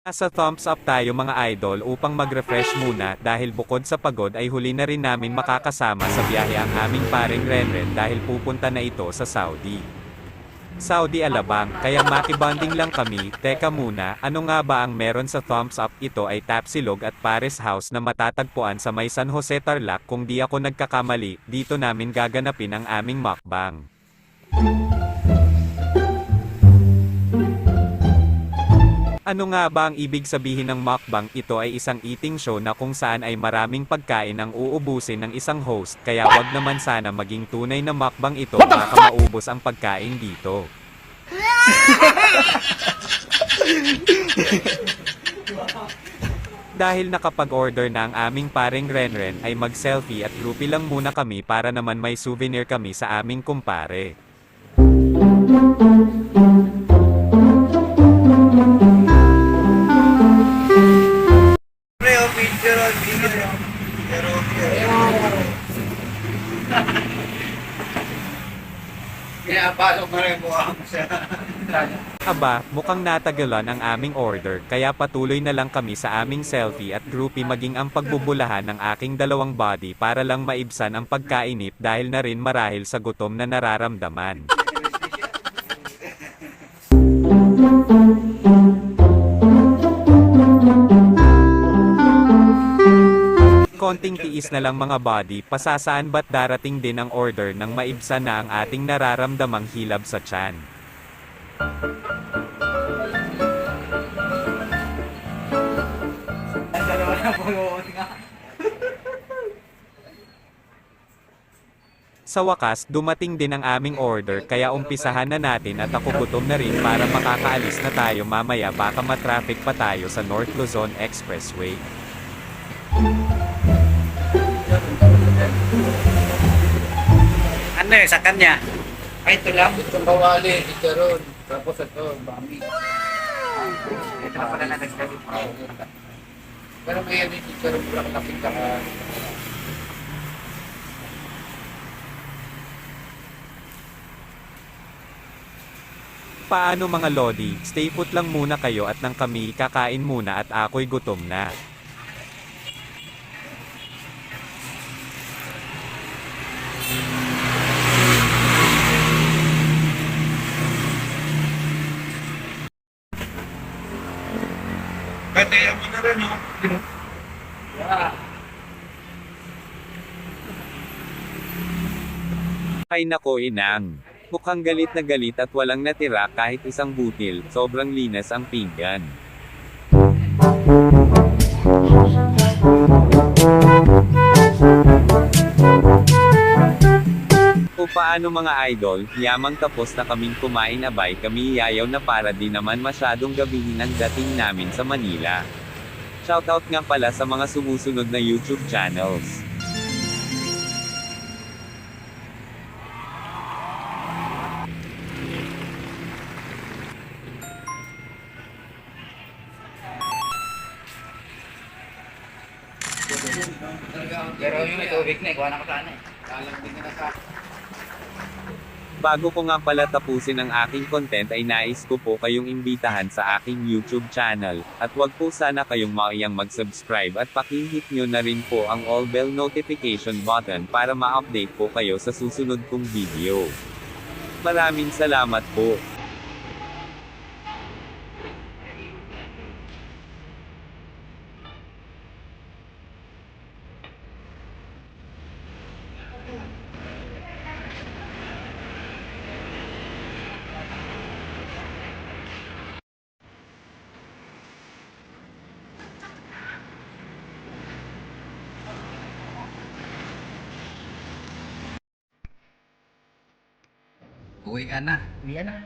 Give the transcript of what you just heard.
Nasa thumbs up tayo mga idol upang mag-refresh muna dahil bukod sa pagod ay huli na rin namin makakasama sa biyahe ang aming paring Renren dahil pupunta na ito sa Saudi. Saudi Alabang, kaya makibanding lang kami. Teka muna, ano nga ba ang meron sa thumbs up? Ito ay Tapsilog at Paris House na matatagpuan sa may San Jose Tarlac. Kung di ako nagkakamali, dito namin gaganapin ang aming mukbang. Ano nga ba ang ibig sabihin ng mukbang? Ito ay isang eating show na kung saan ay maraming pagkain ang uubusin ng isang host, kaya wag naman sana maging tunay na mukbang ito, baka maubos ang pagkain dito. Dahil nakapag-order na ang aming paring Renren ay mag-selfie at groupie lang muna kami para naman may souvenir kami sa aming kumpare. Aba, mukhang natagalan ang aming order, kaya patuloy na lang kami sa aming selfie at groupie maging ang pagbubulahan ng aking dalawang body para lang maibsan ang pagkainip dahil na rin marahil sa gutom na nararamdaman. Konting tiis na lang mga body, pasasaan ba't darating din ang order ng maibsan na ang ating nararamdamang hilab sa tiyan. Sa wakas, dumating din ang aming order kaya umpisahan na natin at ako gutom na rin para makakaalis na tayo mamaya, baka matraffic pa tayo sa North Luzon Expressway. Ano sa kanya? Ay, ito lang. Itong bawali, ito ron. Tapos ito, bami. Ito na pala nagsabi mo. Pero may ano yung ito ron, pula kapit ka. Paano mga lodi, stay put lang muna kayo at nang kami kakain muna at ako'y gutom na. Pwede yung mga rin, no? Ay nako inang. Mukhang galit na galit at walang natira kahit isang butil, sobrang linas ang pinggan. O paano mga idol, yamang tapos na kaming kumain, abay kami yayaw na para di naman masyadong gabihin ang dating namin sa Manila. Shoutout nga pala sa mga sumusunod na YouTube channels. Pero yung may tubig na, ikuha na ko sana eh. Alam din na sa... Bago ko nga pala tapusin ang aking content ay nais ko po kayong imbitahan sa aking YouTube channel, at wag po sana kayong maiyang mag-subscribe at pakihit nyo na rin po ang all bell notification button para ma-update po kayo sa susunod kong video. Maraming salamat po. Uwi ka na. Yan na.